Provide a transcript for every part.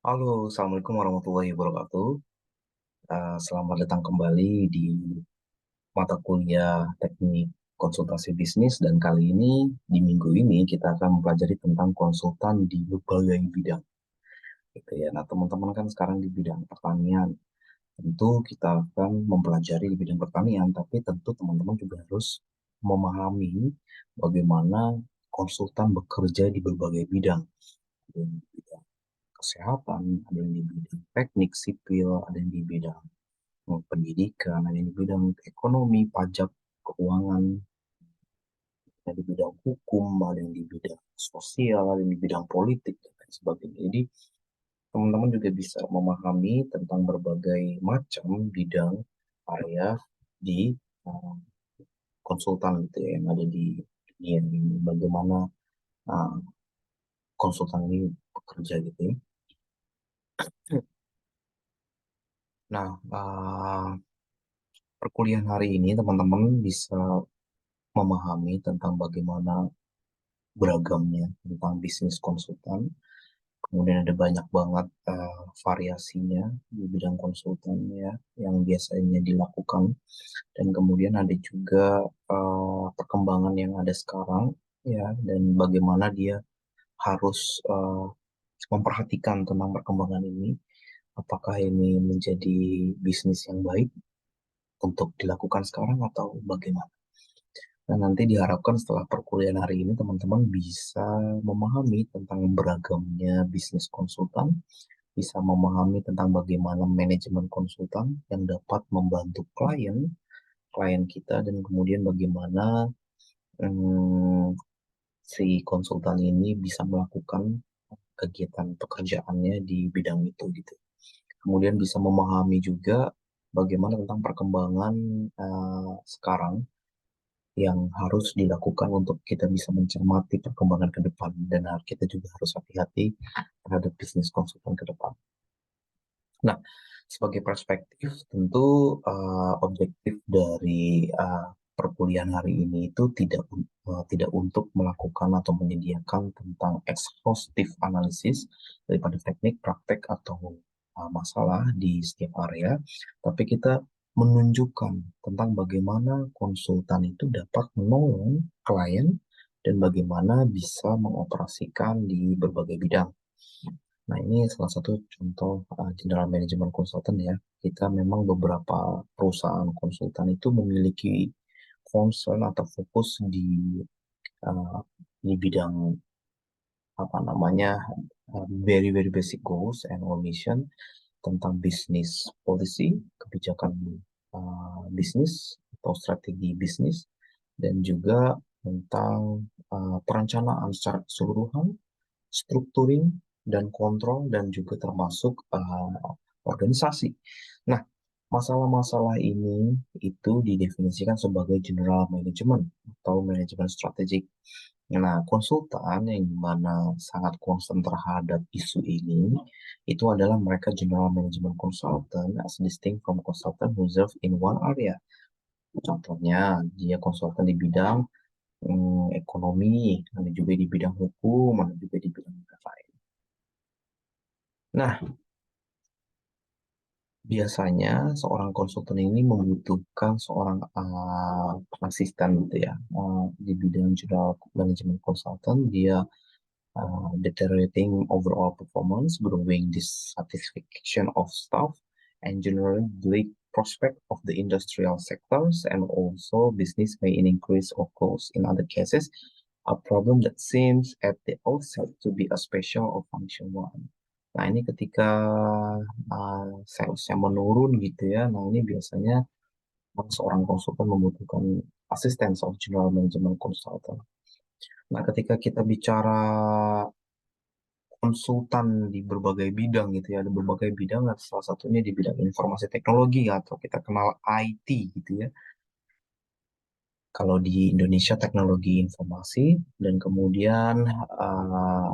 Halo, Assalamualaikum warahmatullahi wabarakatuh. Selamat datang kembali di mata kuliah Teknik Konsultasi Bisnis dan kali ini di minggu ini kita akan mempelajari tentang konsultan di berbagai bidang. Gitu ya. Nah, teman-teman kan sekarang di bidang pertanian. Tentu kita akan mempelajari di bidang pertanian, tapi tentu teman-teman juga harus memahami bagaimana konsultan bekerja di berbagai bidang. Ada yang di bidang kesehatan, ada yang di bidang teknik sipil, ada yang di bidang pendidikan, ada yang di bidang ekonomi, pajak, keuangan, ada di bidang hukum, ada yang di bidang sosial, ada yang di bidang politik, dan lain sebagainya. Jadi, teman-teman juga bisa memahami tentang berbagai macam bidang area di uh, konsultan gitu ya, yang ada di dunia ini. Bagaimana uh, konsultan ini bekerja gitu ya. Nah, perkuliahan hari ini teman-teman bisa memahami tentang bagaimana beragamnya tentang bisnis konsultan. Kemudian ada banyak banget variasinya di bidang konsultan ya yang biasanya dilakukan. Dan kemudian ada juga perkembangan yang ada sekarang ya dan bagaimana dia harus memperhatikan tentang perkembangan ini. Apakah ini menjadi bisnis yang baik untuk dilakukan sekarang atau bagaimana? Dan nanti diharapkan setelah perkuliahan hari ini teman-teman bisa memahami tentang beragamnya bisnis konsultan, bisa memahami tentang bagaimana manajemen konsultan yang dapat membantu klien kita, dan kemudian bagaimana hmm, si konsultan ini bisa melakukan kegiatan pekerjaannya di bidang itu gitu. Kemudian bisa memahami juga bagaimana tentang perkembangan sekarang yang harus dilakukan untuk kita bisa mencermati perkembangan ke depan dan kita juga harus hati-hati terhadap bisnis konsultan ke depan. Nah, sebagai perspektif tentu objektif dari perkuliahan hari ini itu tidak untuk melakukan atau menyediakan tentang exhaustive analisis daripada teknik, praktek atau masalah di setiap area, tapi kita menunjukkan tentang bagaimana konsultan itu dapat menolong klien dan bagaimana bisa mengoperasikan di berbagai bidang. Nah, ini salah satu contoh general management consultant ya. Kita memang beberapa perusahaan konsultan itu memiliki concern atau fokus uh, di bidang apa namanya very very basic goals and or mission tentang bisnis policy, kebijakan bisnis atau strategi bisnis, dan juga tentang perencanaan secara keseluruhan, structuring dan kontrol, dan juga termasuk organisasi. Nah, masalah-masalah ini itu didefinisikan sebagai general management atau manajemen strategik. Nah, konsultan yang mana sangat concern terhadap isu ini itu adalah mereka general management consultant as distinct from consultant who serve in one area. Contohnya, dia konsultan di bidang ekonomi, ada juga di bidang hukum, ada juga di bidang lain. Nah, biasanya seorang konsultan ini membutuhkan seorang asisten gitu ya. Di bidang general management consultant, dia deteriorating overall performance, growing dissatisfaction of staff, and generally bleak prospect of the industrial sectors, and also business may increase or close. In other cases, a problem that seems at the outset to be a special or function one. Nah, ini ketika salesnya menurun gitu ya. Nah, ini biasanya seorang konsultan membutuhkan asisten of general management consultant. Nah, ketika kita bicara konsultan di berbagai bidang gitu ya, ada berbagai bidang, salah satunya di bidang informasi teknologi atau kita kenal IT gitu ya. Kalau di Indonesia teknologi informasi, dan kemudian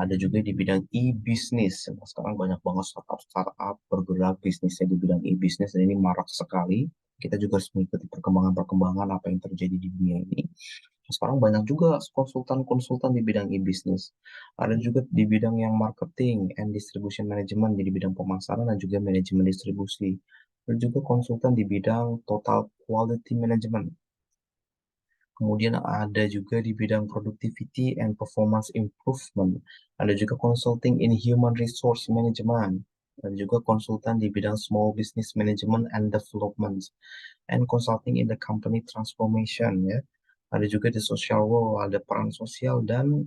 ada juga di bidang e-business. Nah, sekarang banyak banget startup bergerak bisnisnya di bidang e-business dan ini marak sekali. Kita juga harus mengikuti perkembangan-perkembangan apa yang terjadi di dunia ini. Sekarang banyak juga konsultan-konsultan di bidang e-business. Ada juga di bidang yang marketing and distribution management, jadi bidang pemasaran dan juga manajemen distribusi. Ada juga konsultan di bidang total quality management. Kemudian ada juga di bidang productivity and performance improvement. Ada juga consulting in human resource management. Ada juga konsultan di bidang small business management and development. And consulting in the company transformation ya. Ada juga di social role, ada peran sosial dan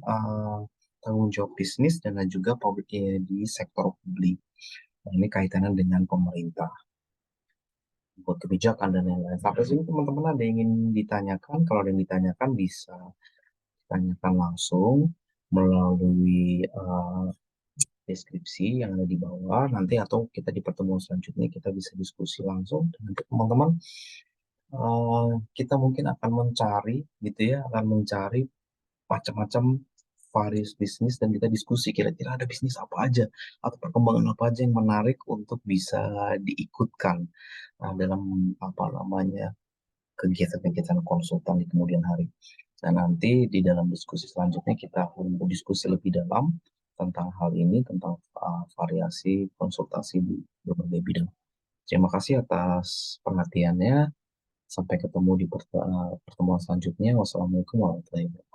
tanggung jawab bisnis dan ada juga public di sektor publik. Nah, ini kaitannya dengan pemerintah, buat kebijakan dan lain-lain. Sampai sini teman-teman ada yang ingin ditanyakan? Kalau ada yang ditanyakan bisa tanyakan langsung melalui deskripsi yang ada di bawah nanti atau kita di pertemuan selanjutnya kita bisa diskusi langsung dan nanti teman-teman kita mungkin akan mencari gitu ya akan mencari macam-macam various bisnis dan kita diskusi kira-kira ada bisnis apa aja atau perkembangan apa aja yang menarik untuk bisa diikutkan dalam apa namanya kegiatan-kegiatan konsultan di kemudian hari. Dan nanti di dalam diskusi selanjutnya kita akan berdiskusi lebih dalam tentang hal ini, tentang variasi konsultasi di berbagai bidang. Terima kasih atas perhatiannya. Sampai ketemu di pertemuan selanjutnya. Wassalamualaikum warahmatullahi wabarakatuh.